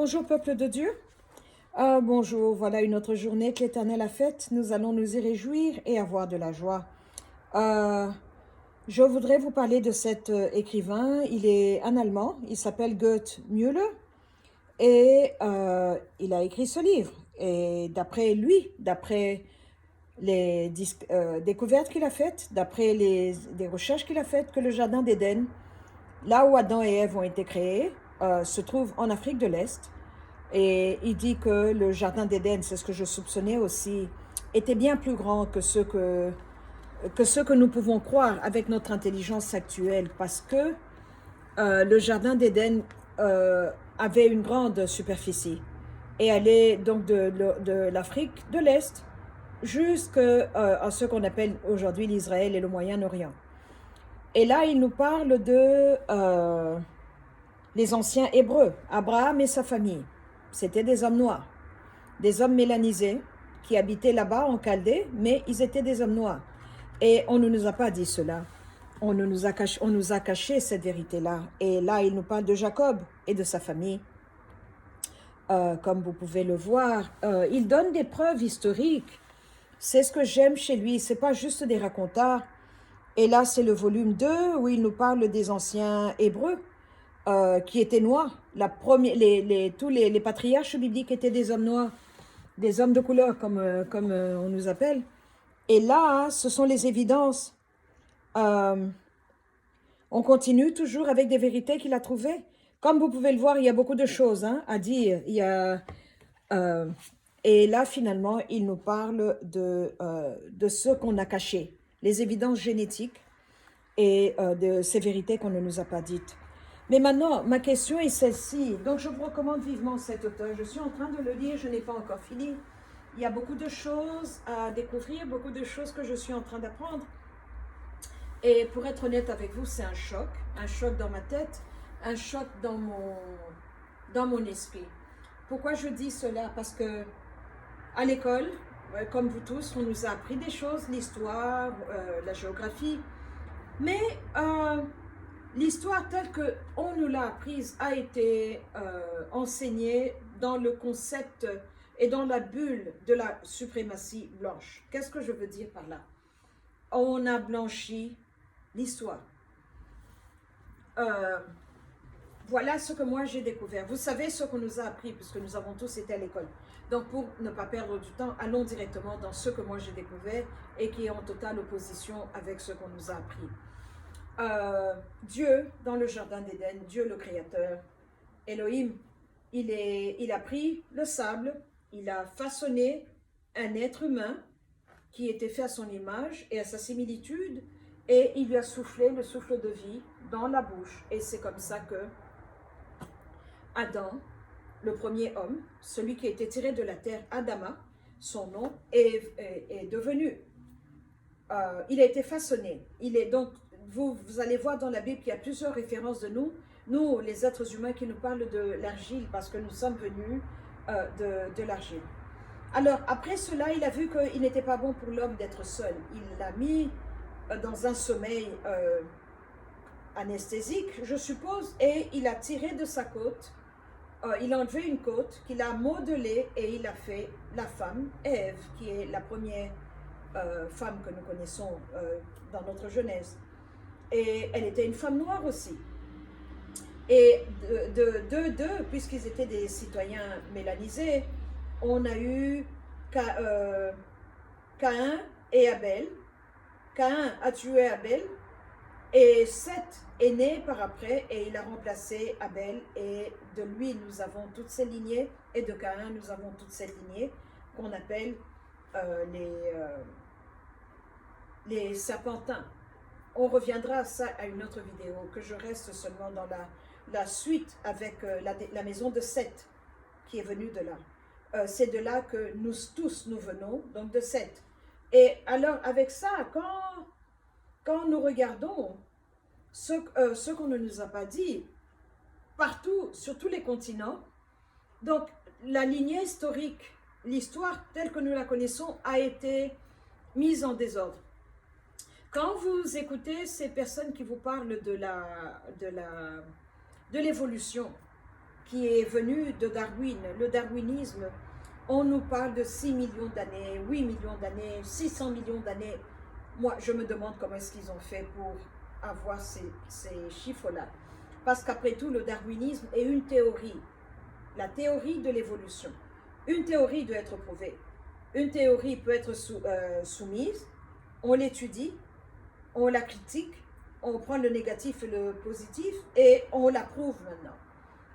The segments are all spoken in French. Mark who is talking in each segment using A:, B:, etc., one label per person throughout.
A: Bonjour peuple de Dieu. Bonjour, voilà une autre journée que l'Éternel a faite. Nous allons nous y réjouir et avoir de la joie. Je voudrais vous parler de cet écrivain. Il est un Allemand, il s'appelle Goethe Müller et il a écrit ce livre. Et d'après lui, d'après les découvertes qu'il a faites, d'après les recherches qu'il a faites, que le Jardin d'Éden, là où Adam et Ève ont été créés, se trouve en Afrique de l'Est. Et il dit que le Jardin d'Éden, c'est ce que je soupçonnais aussi, était bien plus grand que ce que nous pouvons croire avec notre intelligence actuelle, parce que le Jardin d'Éden avait une grande superficie et allait donc de l'Afrique de l'Est jusqu'à ce qu'on appelle aujourd'hui l'Israël et le Moyen-Orient. Et là, il nous parle de les anciens Hébreux, Abraham et sa famille. C'était des hommes noirs, des hommes mélanisés qui habitaient là-bas en Chaldée, mais ils étaient des hommes noirs. Et on ne nous a pas dit cela. On nous a caché cette vérité-là. Et là, il nous parle de Jacob et de sa famille. Comme vous pouvez le voir, il donne des preuves historiques. C'est ce que j'aime chez lui. C'est pas juste des racontars. Et là, c'est le volume 2 où il nous parle des anciens Hébreux qui étaient noirs. Tous les patriarches bibliques étaient des hommes noirs, des hommes de couleur, comme on nous appelle. Et là, ce sont les évidences. On continue toujours avec des vérités qu'il a trouvées. Comme vous pouvez le voir, il y a beaucoup de choses à dire. Et là, finalement, il nous parle de ce qu'on a caché, les évidences génétiques et de ces vérités qu'on ne nous a pas dites. Mais maintenant, ma question est celle-ci. Donc, je vous recommande vivement cet auteur. Je suis en train de le lire, je n'ai pas encore fini. Il y a beaucoup de choses à découvrir, beaucoup de choses que je suis en train d'apprendre. Et pour être honnête avec vous, c'est un choc dans ma tête, un choc dans mon esprit. Pourquoi je dis cela? Parce que à l'école, comme vous tous, on nous a appris des choses, l'histoire, la géographie, mais l'histoire telle qu'on nous l'a apprise a été enseignée dans le concept et dans la bulle de la suprématie blanche. Qu'est-ce que je veux dire par là? On a blanchi l'histoire. Voilà ce que moi j'ai découvert. Vous savez ce qu'on nous a appris, puisque nous avons tous été à l'école. Donc pour ne pas perdre du temps, allons directement dans ce que moi j'ai découvert et qui est en totale opposition avec ce qu'on nous a appris. Dieu, dans le Jardin d'Éden, Dieu le Créateur, Elohim, il a pris le sable, il a façonné un être humain qui était fait à son image et à sa similitude, et il lui a soufflé le souffle de vie dans la bouche. Et c'est comme ça que Adam, le premier homme, celui qui a été tiré de la terre, Adama, son nom, est devenu. Il a été façonné. Il est donc, vous allez voir dans la Bible qu'il y a plusieurs références de nous les êtres humains, qui nous parlent de l'argile, parce que nous sommes venus de l'argile. Alors, après cela, il a vu qu'il n'était pas bon pour l'homme d'être seul. Il l'a mis dans un sommeil anesthésique, je suppose, et il a tiré de sa côte, il a enlevé une côte qu'il a modelée et il a fait la femme, Ève, qui est la première femme que nous connaissons dans notre Genèse. Et elle était une femme noire aussi. Et d'eux, puisqu'ils étaient des citoyens mélanisés, on a eu Caïn et Abel. Caïn a tué Abel et Seth est né par après et il a remplacé Abel, et de lui nous avons toutes ces lignées, et de Caïn nous avons toute cette lignée qu'on appelle les Serpentins. On reviendra à ça à une autre vidéo, que je reste seulement dans la suite avec la maison de Seth qui est venue de là. C'est de là que nous tous nous venons, donc de Seth. Et alors avec ça, quand nous regardons ce qu'on ne nous a pas dit, partout, sur tous les continents, donc la lignée historique, l'histoire telle que nous la connaissons a été mise en désordre. Quand vous écoutez ces personnes qui vous parlent de l'évolution, qui est venu de Darwin. Le darwinisme, on nous parle de 6 millions d'années, 8 millions d'années, 600 millions d'années. Moi, je me demande comment est-ce qu'ils ont fait pour avoir ces chiffres-là. Parce qu'après tout, le darwinisme est une théorie, la théorie de l'évolution. Une théorie doit être prouvée. Une théorie peut être soumise, on l'étudie, on la critique, on prend le négatif et le positif et on la prouve maintenant.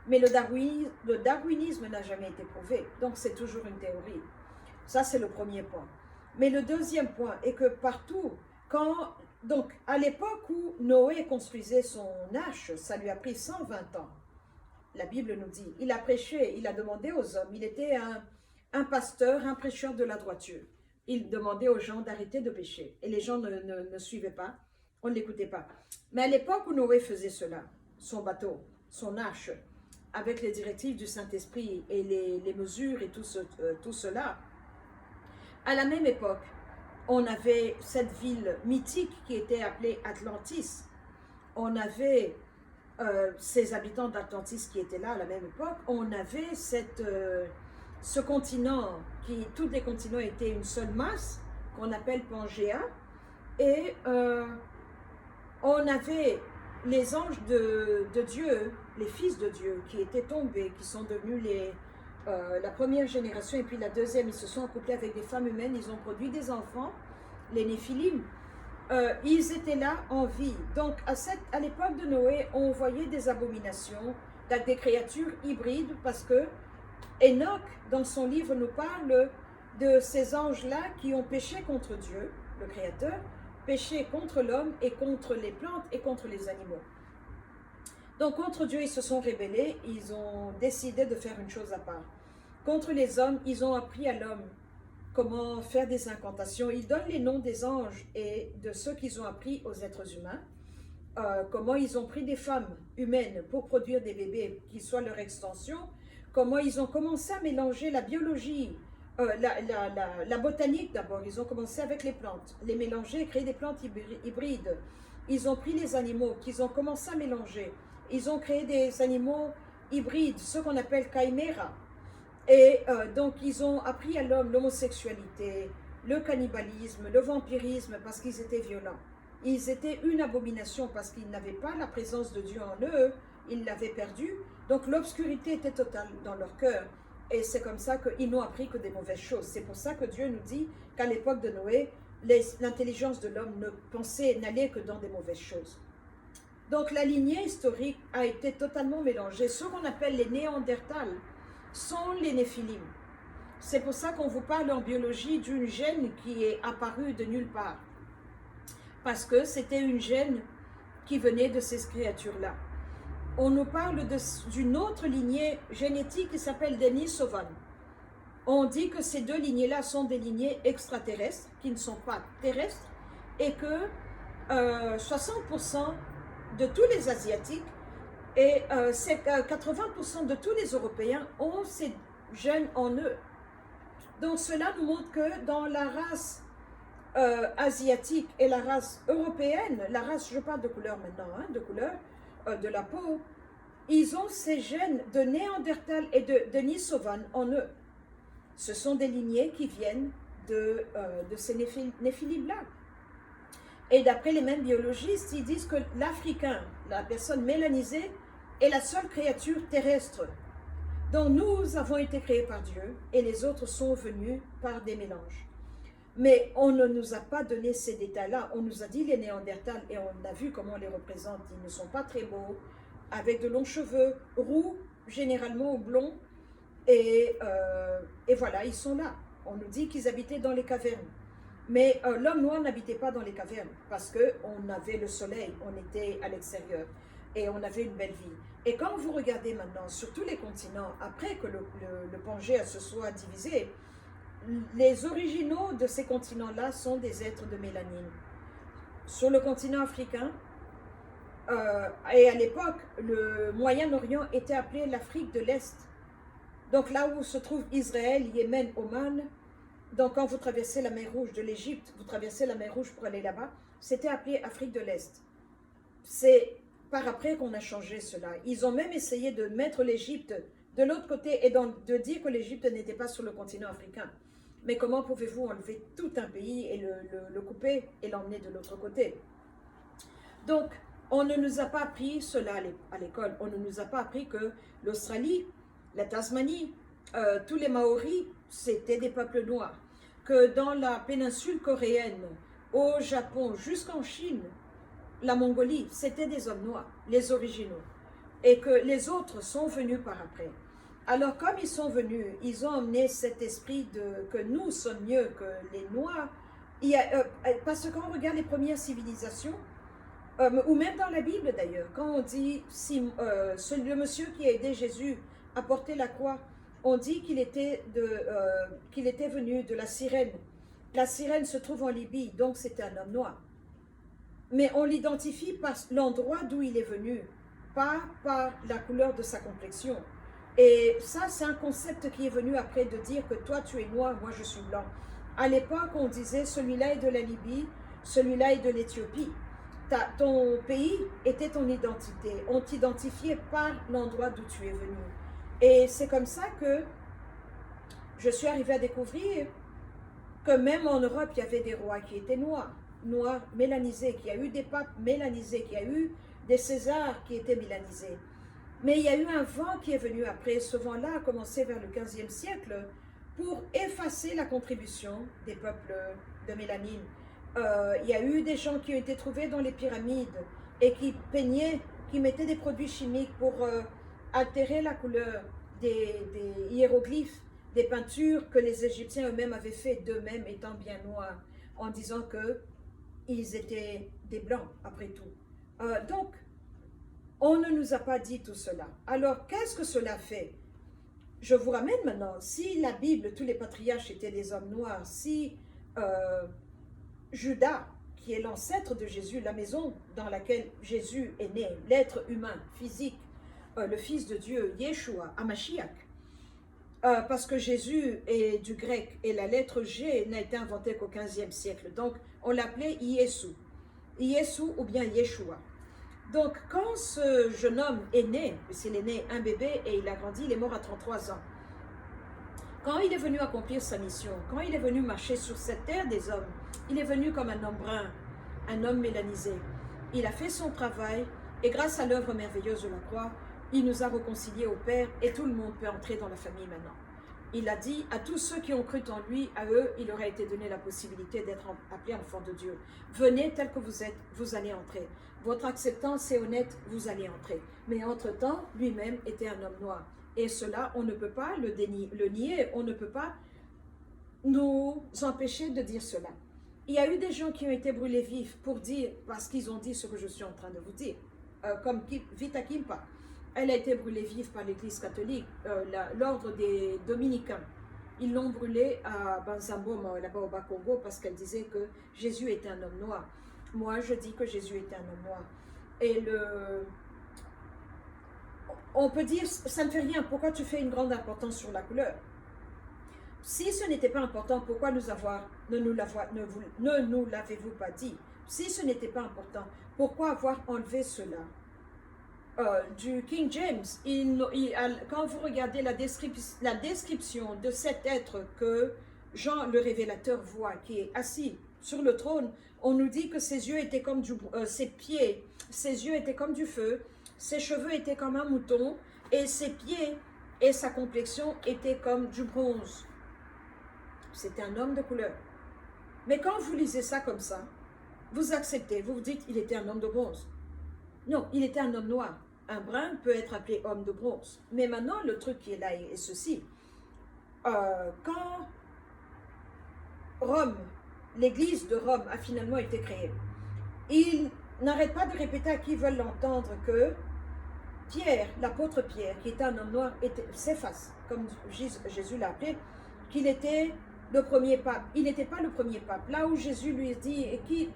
A: Mais le darwinisme n'a jamais été prouvé, donc c'est toujours une théorie. Ça, c'est le premier point. Mais le deuxième point est que partout, donc à l'époque où Noé construisait son arche, ça lui a pris 120 ans. La Bible nous dit, il a prêché, il a demandé aux hommes, il était un pasteur, un prêcheur de la droiture. Il demandait aux gens d'arrêter de pécher. Et les gens ne suivaient pas, on ne l'écoutait pas. Mais à l'époque où Noé faisait cela, son bateau, son arche, avec les directives du Saint-Esprit et les mesures et tout cela, à la même époque, on avait cette ville mythique qui était appelée Atlantis. On avait ces habitants d'Atlantis qui étaient là à la même époque. On avait ce continent, tous les continents étaient une seule masse, qu'on appelle Pangéa. Et on avait les anges de Dieu, les fils de Dieu, qui étaient tombés, qui sont devenus la première génération, et puis la deuxième, ils se sont accouplés avec des femmes humaines, ils ont produit des enfants, les Néphilim. Ils étaient là en vie. Donc, à l'époque de Noé, on voyait des abominations, des créatures hybrides, parce que Enoch, dans son livre, nous parle de ces anges-là qui ont péché contre Dieu, le Créateur, péché contre l'homme et contre les plantes et contre les animaux. Donc, contre Dieu, ils se sont rebellés, ils ont décidé de faire une chose à part. Contre les hommes, ils ont appris à l'homme comment faire des incantations. Ils donnent les noms des anges et de ceux qu'ils ont appris aux êtres humains, comment ils ont pris des femmes humaines pour produire des bébés qui soient leur extension, comment ils ont commencé à mélanger la biologie, la botanique d'abord, ils ont commencé avec les plantes, les mélanger, créer des plantes hybrides. Ils ont pris les animaux qu'ils ont commencé à mélanger. Ils ont créé des animaux hybrides, ceux qu'on appelle chimera. Et donc, ils ont appris à l'homme l'homosexualité, le cannibalisme, le vampirisme, parce qu'ils étaient violents. Ils étaient une abomination parce qu'ils n'avaient pas la présence de Dieu en eux, ils l'avaient perdu. Donc, l'obscurité était totale dans leur cœur. Et c'est comme ça qu'ils n'ont appris que des mauvaises choses. C'est pour ça que Dieu nous dit qu'à l'époque de Noé, l'intelligence de l'homme n'allait que dans des mauvaises choses. Donc, la lignée historique a été totalement mélangée. Ce qu'on appelle les Néandertals sont les Néphilim. C'est pour ça qu'on vous parle en biologie d'une gène qui est apparue de nulle part. Parce que c'était une gène qui venait de ces créatures-là. On nous parle d'une autre lignée génétique qui s'appelle Denisovan. On dit que ces deux lignées-là sont des lignées extraterrestres, qui ne sont pas terrestres, et que 60% de tous les Asiatiques et 80% de tous les Européens ont ces gènes en eux. Donc cela nous montre que dans la race asiatique et la race européenne, la race, je parle de couleur maintenant, de couleur de la peau, ils ont ces gènes de Néandertal et de Denisovan en eux. Ce sont des lignées qui viennent de ces Néphilim-là. Et d'après les mêmes biologistes, ils disent que l'Africain, la personne mélanisée, est la seule créature terrestre. Donc nous avons été créés par Dieu et les autres sont venus par des mélanges. Mais on ne nous a pas donné ces détails-là. On nous a dit les Néandertals et on a vu comment on les représente. Ils ne sont pas très beaux, avec de longs cheveux, roux, généralement ou blonds. Et voilà, ils sont là. On nous dit qu'ils habitaient dans les cavernes. Mais l'homme noir n'habitait pas dans les cavernes parce qu'on avait le soleil, on était à l'extérieur et on avait une belle vie. Et quand vous regardez maintenant sur tous les continents, après que le Pangéa se soit divisé, les originaux de ces continents-là sont des êtres de mélanine. Sur le continent africain, et à l'époque, le Moyen-Orient était appelé l'Afrique de l'Est. Donc là où se trouve Israël, Yémen, Oman, donc quand vous traversez la mer Rouge de l'Égypte, vous traversez la mer Rouge pour aller là-bas, c'était appelé Afrique de l'Est. C'est par après qu'on a changé cela. Ils ont même essayé de mettre l'Égypte de l'autre côté et de dire que l'Égypte n'était pas sur le continent africain. Mais comment pouvez-vous enlever tout un pays et le couper et l'emmener de l'autre côté? Donc, on ne nous a pas appris cela à l'école. On ne nous a pas appris que l'Australie, la Tasmanie, tous les Maoris, c'était des peuples noirs. Que dans la péninsule coréenne, au Japon, jusqu'en Chine, la Mongolie, c'était des hommes noirs, les originaux. Et que les autres sont venus par après. Alors, comme ils sont venus, ils ont emmené cet esprit que nous sommes mieux que les Noirs. Parce que quand on regarde les premières civilisations, ou même dans la Bible d'ailleurs, quand on dit le monsieur qui a aidé Jésus à porter la croix, on dit qu'il était venu de la Cyrène. La Cyrène se trouve en Libye, donc c'était un homme noir. Mais on l'identifie par l'endroit d'où il est venu, pas par la couleur de sa complexion. Et ça, c'est un concept qui est venu après de dire que toi tu es noir, moi je suis blanc. À l'époque, on disait celui-là est de la Libye, celui-là est de l'Éthiopie. Ton pays était ton identité. On t'identifiait par l'endroit d'où tu es venu. Et c'est comme ça que je suis arrivée à découvrir que même en Europe, il y avait des rois qui étaient noirs mélanisés, qu'il y a eu des papes mélanisés, qu'il y a eu des Césars qui étaient mélanisés. Mais il y a eu un vent qui est venu après. Ce vent-là a commencé vers le 15e siècle pour effacer la contribution des peuples de mélanine. Il y a eu des gens qui ont été trouvés dans les pyramides et qui peignaient, qui mettaient des produits chimiques pour altérer la couleur des hiéroglyphes, des peintures que les Égyptiens eux-mêmes avaient fait d'eux-mêmes étant bien noirs, en disant qu'ils étaient des blancs après tout. Donc, on ne nous a pas dit tout cela. Alors, qu'est-ce que cela fait? Je vous ramène maintenant, si la Bible, tous les patriarches étaient des hommes noirs, si Judas, qui est l'ancêtre de Jésus, la maison dans laquelle Jésus est né, l'être humain, physique, le Fils de Dieu, Yeshua, Hamashiach, parce que Jésus est du grec et la lettre G n'a été inventée qu'au 15e siècle. Donc, on l'appelait Yesu ou bien Yeshua. Donc, quand ce jeune homme est né, puisqu'il est né un bébé et il a grandi, il est mort à 33 ans. Quand il est venu accomplir sa mission, quand il est venu marcher sur cette terre des hommes, il est venu comme un homme brun, un homme mélanisé. Il a fait son travail et grâce à l'œuvre merveilleuse de la croix, il nous a réconciliés au Père et tout le monde peut entrer dans la famille maintenant. Il a dit à tous ceux qui ont cru en lui, à eux, il leur a été donné la possibilité d'être appelés enfants de Dieu. Venez tel que vous êtes, vous allez entrer. Votre acceptance est honnête, vous allez entrer. Mais entre-temps, lui-même était un homme noir. Et cela, on ne peut pas le nier, on ne peut pas nous empêcher de dire cela. Il y a eu des gens qui ont été brûlés vifs pour dire, parce qu'ils ont dit ce que je suis en train de vous dire, comme Vita Kimpa. Elle a été brûlée vive par l'Église catholique, l'ordre des Dominicains. Ils l'ont brûlée à Banzambo, là-bas au Bas-Congo, parce qu'elle disait que Jésus était un homme noir. Moi, je dis que Jésus était un homme noir. Et on peut dire, ça ne fait rien, pourquoi tu fais une grande importance sur la couleur? Si ce n'était pas important, pourquoi ne nous l'avez-vous pas dit? Si ce n'était pas important, pourquoi avoir enlevé cela? Du King James, quand vous regardez la description de cet être que Jean le révélateur voit, qui est assis sur le trône, on nous dit que ses yeux étaient comme ses yeux étaient comme du feu, ses cheveux étaient comme un mouton, et ses pieds et sa complexion étaient comme du bronze. C'était un homme de couleur. Mais quand vous lisez ça comme ça, vous acceptez, vous vous dites, il était un homme de bronze. Non, il était un homme noir. Un brun peut être appelé homme de bronze. Mais maintenant, le truc qui est là est ceci. Quand Rome, l'église de Rome a finalement été créée, il n'arrête pas de répéter à qui veulent l'entendre que Pierre, l'apôtre Pierre, qui était un homme noir, s'efface, comme Jésus l'a appelé, qu'il était le premier pape. Il n'était pas le premier pape. Là où Jésus lui dit, qui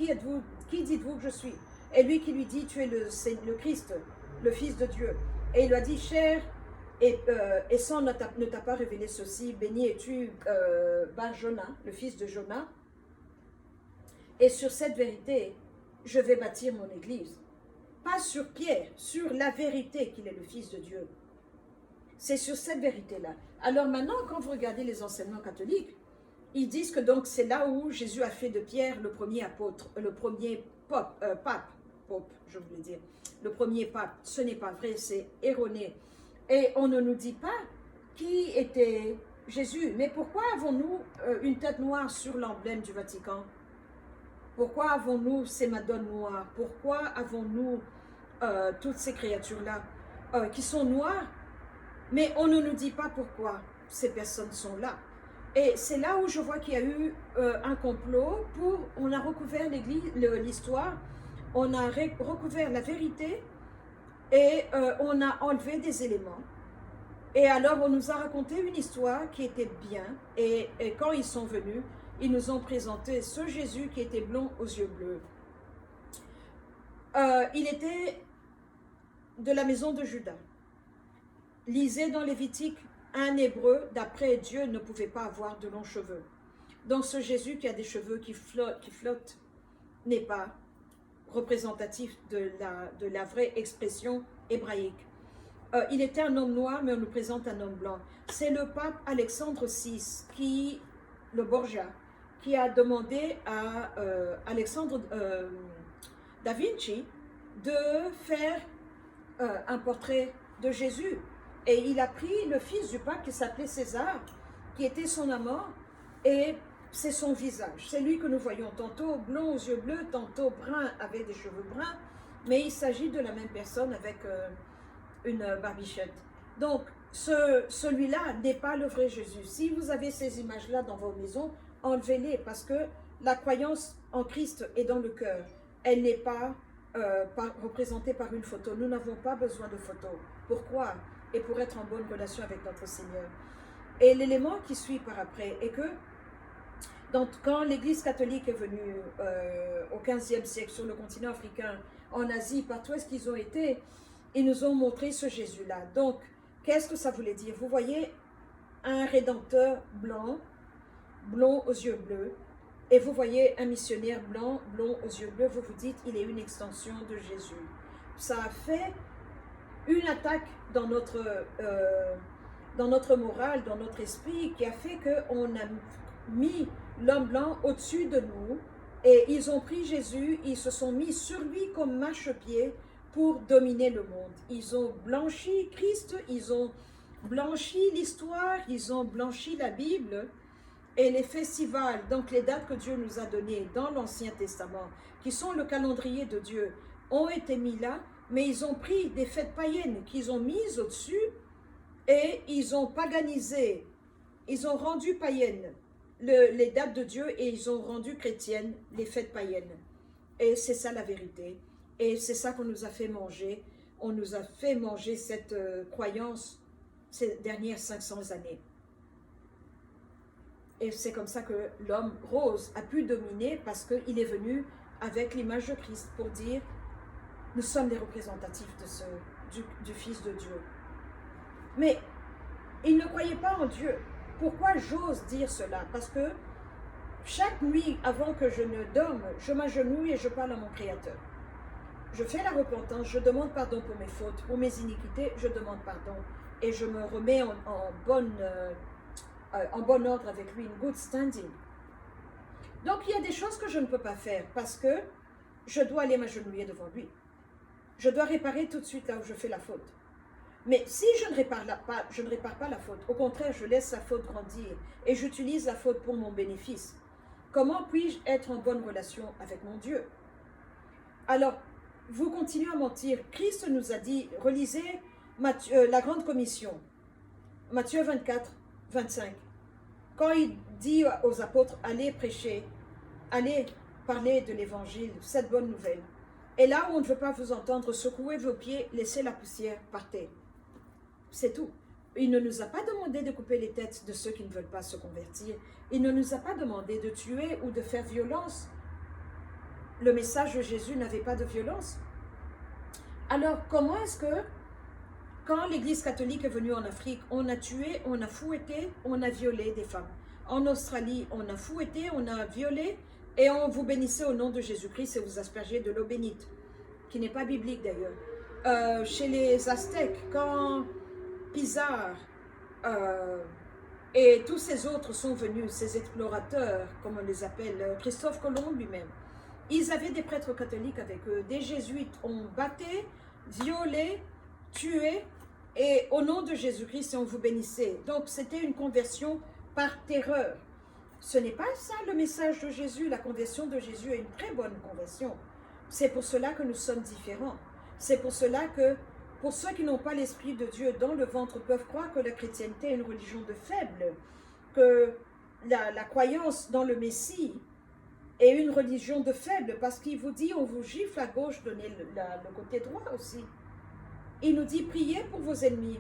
A: êtes-vous, qui dites-vous que je suis? Et lui qui lui dit, tu es le Christ, le Fils de Dieu. Et il lui a dit, cher, et sans ne t'a pas révélé ceci, béni es-tu Bar Jonas, le fils de Jonas. Et sur cette vérité, je vais bâtir mon église. pas sur Pierre, sur la vérité qu'il est le Fils de Dieu. C'est sur cette vérité-là. Alors maintenant, quand vous regardez les enseignements catholiques, ils disent que donc c'est là où Jésus a fait de Pierre le premier apôtre, le premier pope, je voulais dire, le premier pape. Ce n'est pas vrai, c'est erroné. Et on ne nous dit pas qui était Jésus. Mais pourquoi avons-nous une tête noire sur l'emblème du Vatican? Pourquoi avons-nous ces madones noires? Pourquoi avons-nous toutes ces créatures-là qui sont noires? Mais on ne nous dit pas pourquoi ces personnes sont là. Et c'est là où je vois qu'il y a eu un complot on a recouvert l'histoire, on a recouvert la vérité et on a enlevé des éléments. Et alors on nous a raconté une histoire qui était bien et quand ils sont venus, ils nous ont présenté ce Jésus qui était blond aux yeux bleus. Il était de la maison de Judas. Lisez dans Lévitique, un hébreu, d'après Dieu, ne pouvait pas avoir de longs cheveux. Donc ce Jésus qui a des cheveux qui flottent n'est pas représentatif de la vraie expression hébraïque. Il était un homme noir, mais on nous présente un homme blanc. C'est le pape Alexandre VI, le Borgia, qui a demandé à Alexandre da Vinci de faire un portrait de Jésus. Et il a pris le fils du pape qui s'appelait César, qui était son amant, et c'est son visage. C'est lui que nous voyons tantôt blond aux yeux bleus, tantôt brun avec des cheveux bruns, mais il s'agit de la même personne avec une barbichette. Donc, celui-là n'est pas le vrai Jésus. Si vous avez ces images-là dans vos maisons, enlevez-les, parce que la croyance en Christ est dans le cœur. Elle n'est pas représentée par une photo. Nous n'avons pas besoin de photos. Pourquoi? Et pour être en bonne relation avec notre Seigneur. Et l'élément qui suit par après est que quand l'Église catholique est venue au XVe siècle sur le continent africain, en Asie, partout où est-ce qu'ils ont été, ils nous ont montré ce Jésus-là. Donc, qu'est-ce que ça voulait dire? Vous voyez un rédempteur blanc, blond aux yeux bleus, et vous voyez un missionnaire blanc, blond aux yeux bleus, vous vous dites, il est une extension de Jésus. Ça a fait une attaque dans notre morale, dans notre esprit, qui a fait qu'on a mis l'homme blanc au-dessus de nous, et ils ont pris Jésus, ils se sont mis sur lui comme marchepied pour dominer le monde. Ils ont blanchi Christ, ils ont blanchi l'histoire, ils ont blanchi la Bible, et les festivals, donc les dates que Dieu nous a données dans l'Ancien Testament, qui sont le calendrier de Dieu, ont été mis là, mais ils ont pris des fêtes païennes qu'ils ont mises au-dessus et ils ont paganisé, ils ont rendu païennes les dates de Dieu et ils ont rendu chrétiennes les fêtes païennes. Et c'est ça la vérité. Et c'est ça qu'on nous a fait manger. On nous a fait manger cette croyance ces dernières 500 années. Et c'est comme ça que l'homme rose a pu dominer parce qu'il est venu avec l'image de Christ pour dire nous sommes des représentatifs du Fils de Dieu. Mais il ne croyait pas en Dieu. Pourquoi j'ose dire cela? Parce que chaque nuit, avant que je ne dorme, je m'agenouille et je parle à mon Créateur. Je fais la repentance, je demande pardon pour mes fautes, pour mes iniquités, je demande pardon. Et je me remets en bon ordre avec lui, in good standing. Donc il y a des choses que je ne peux pas faire parce que je dois aller m'agenouiller devant lui. Je dois réparer tout de suite là où je fais la faute. Mais si je ne répare pas la faute. Au contraire, je laisse la faute grandir et j'utilise la faute pour mon bénéfice. Comment puis-je être en bonne relation avec mon Dieu? Alors, vous continuez à mentir. Christ nous a dit, relisez la grande commission, Matthieu 24, 25. Quand il dit aux apôtres, allez prêcher, allez parler de l'évangile, cette bonne nouvelle. Et là où on ne veut pas vous entendre, secouez vos pieds, laissez la poussière, partez. C'est tout. Il ne nous a pas demandé de couper les têtes de ceux qui ne veulent pas se convertir. Il ne nous a pas demandé de tuer ou de faire violence. Le message de Jésus n'avait pas de violence. Alors, comment est-ce que, quand l'Église catholique est venue en Afrique, on a tué, on a fouetté, on a violé des femmes. En Australie, on a fouetté, on a violé, et on vous bénissait au nom de Jésus-Christ et vous aspergez de l'eau bénite. qui n'est pas biblique d'ailleurs. Chez les Aztèques, quand Pizarro et tous ces autres sont venus, ces explorateurs, comme on les appelle, Christophe Colomb lui-même, ils avaient des prêtres catholiques avec eux. Des jésuites ont battu, violé, tué, et au nom de Jésus-Christ, on vous bénissait. Donc c'était une conversion par terreur. Ce n'est pas ça le message de Jésus. La conversion de Jésus est une très bonne conversion. C'est pour cela que nous sommes différents. C'est pour cela que, pour ceux qui n'ont pas l'Esprit de Dieu dans le ventre, peuvent croire que la chrétienté est une religion de faibles, que la croyance dans le Messie est une religion de faibles, parce qu'il vous dit, on vous gifle à gauche, donnez le côté droit aussi. Il nous dit, priez pour vos ennemis.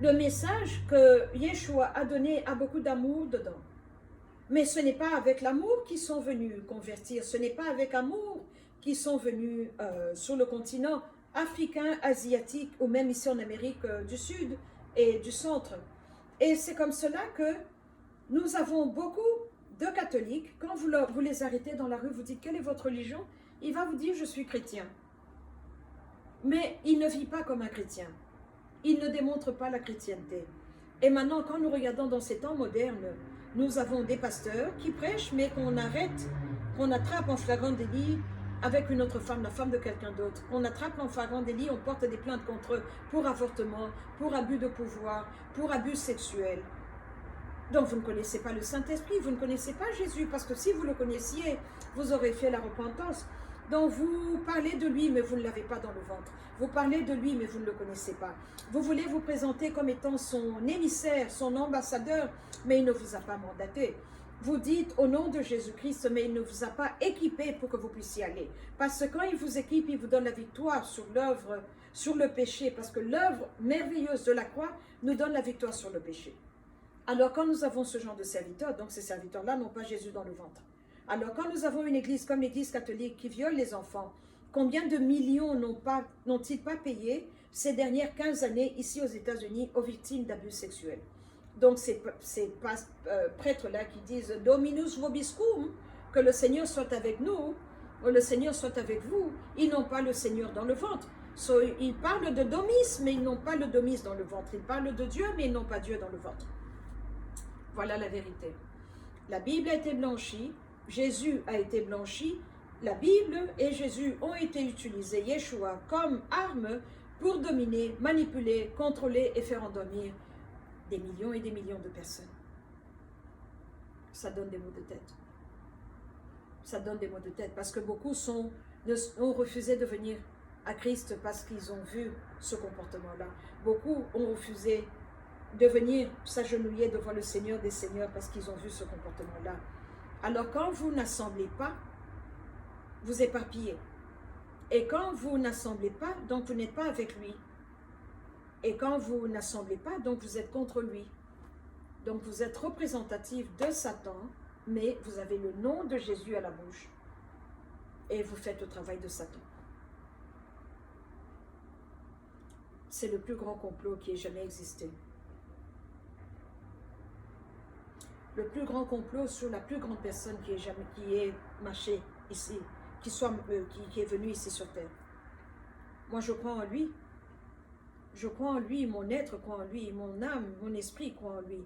A: Le message que Yeshua a donné a beaucoup d'amour dedans. Mais ce n'est pas avec l'amour qu'ils sont venus convertir, ce n'est pas avec amour qu'ils sont venus sur le continent africain, asiatique, ou même ici en Amérique du Sud et du Centre. Et c'est comme cela que nous avons beaucoup de catholiques. Quand vous les arrêtez dans la rue, vous dites, quelle est votre religion? Il va vous dire, je suis chrétien. Mais il ne vit pas comme un chrétien. Il ne démontre pas la chrétienté. Et maintenant, quand nous regardons dans ces temps modernes, nous avons des pasteurs qui prêchent, mais qu'on arrête, qu'on attrape en flagrant délit avec une autre femme, la femme de quelqu'un d'autre. On attrape en flagrant délit, on porte des plaintes contre eux pour avortement, pour abus de pouvoir, pour abus sexuels. Donc vous ne connaissez pas le Saint-Esprit, vous ne connaissez pas Jésus, parce que si vous le connaissiez, vous aurez fait la repentance. Donc vous parlez de lui, mais vous ne l'avez pas dans le ventre. Vous parlez de lui, mais vous ne le connaissez pas. Vous voulez vous présenter comme étant son émissaire, son ambassadeur, mais il ne vous a pas mandaté. Vous dites au nom de Jésus-Christ, mais il ne vous a pas équipé pour que vous puissiez aller. Parce que quand il vous équipe, il vous donne la victoire sur l'œuvre, sur le péché, parce que l'œuvre merveilleuse de la croix nous donne la victoire sur le péché. Alors quand nous avons ce genre de serviteurs, donc ces serviteurs-là n'ont pas Jésus dans le ventre. Alors quand nous avons une église comme l'église catholique qui viole les enfants, combien de millions n'ont-ils pas payé ces dernières 15 années ici aux États-Unis aux victimes d'abus sexuels? Donc ces prêtres-là qui disent « Dominus vobiscum », que le Seigneur soit avec nous, ou le Seigneur soit avec vous, ils n'ont pas le Seigneur dans le ventre. Ils parlent de domis, mais ils n'ont pas le domis dans le ventre. Ils parlent de Dieu, mais ils n'ont pas Dieu dans le ventre. Voilà la vérité. La Bible a été blanchie, Jésus a été blanchi, la Bible et Jésus ont été utilisés, Yeshua, comme armes pour dominer, manipuler, contrôler et faire endormir des millions et des millions de personnes. Ça donne des maux de tête. Ça donne des maux de tête parce que beaucoup ont refusé de venir à Christ parce qu'ils ont vu ce comportement-là. Beaucoup ont refusé de venir s'agenouiller devant le Seigneur des Seigneurs parce qu'ils ont vu ce comportement-là. Alors quand vous n'assemblez pas, vous éparpillez. Et quand vous n'assemblez pas, donc vous n'êtes pas avec lui. Et quand vous n'assemblez pas, donc vous êtes contre lui. Donc vous êtes représentatif de Satan, mais vous avez le nom de Jésus à la bouche. Et vous faites le travail de Satan. C'est le plus grand complot qui ait jamais existé. Le plus grand complot sur la plus grande personne qui ait marché ici, qui est venue ici sur terre. Moi, je crois en lui. Je crois en lui, mon être croit en lui, mon âme, mon esprit croit en lui.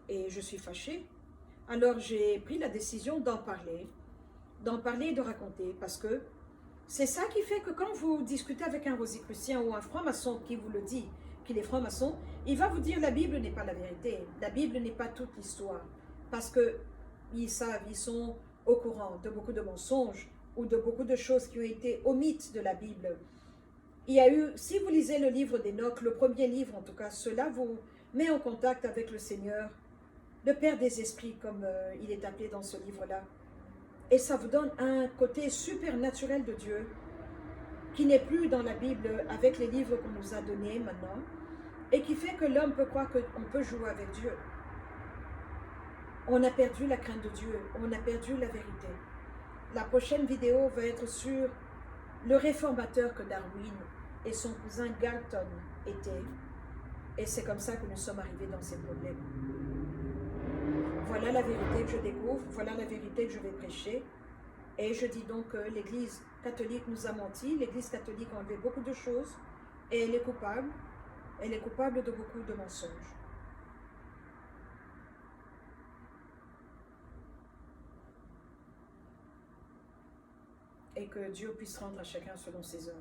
A: Et je suis fâchée. Alors, j'ai pris la décision d'en parler et de raconter, parce que c'est ça qui fait que quand vous discutez avec un rosicrucien ou un franc-maçon qui vous le dit, qu'il est franc-maçon, il va vous dire la Bible n'est pas la vérité, la Bible n'est pas toute l'histoire, parce qu'ils savent, ils sont au courant de beaucoup de mensonges ou de beaucoup de choses qui ont été omises de la Bible. Il y a eu, si vous lisez le livre d'Enoch, le premier livre en tout cas, cela vous met en contact avec le Seigneur, le Père des esprits comme il est appelé dans ce livre-là. Et ça vous donne un côté supernaturel de Dieu qui n'est plus dans la Bible avec les livres qu'on nous a donnés maintenant et qui fait que l'homme peut croire qu'on peut jouer avec Dieu. On a perdu la crainte de Dieu, on a perdu la vérité. La prochaine vidéo va être sur le réformateur que Darwin et son cousin Galton étaient. Et c'est comme ça que nous sommes arrivés dans ces problèmes. Voilà la vérité que je découvre, voilà la vérité que je vais prêcher. Et je dis donc que l'Église catholique nous a menti, l'Église catholique a enlevé beaucoup de choses et elle est coupable. Elle est coupable de beaucoup de mensonges. Et que Dieu puisse rendre à chacun selon ses œuvres.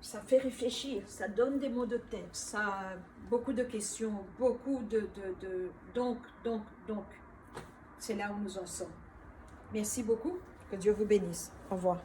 A: Ça fait réfléchir, ça donne des mots de tête, ça a beaucoup de questions, beaucoup de donc, c'est là où nous en sommes. Merci beaucoup, que Dieu vous bénisse. Au revoir.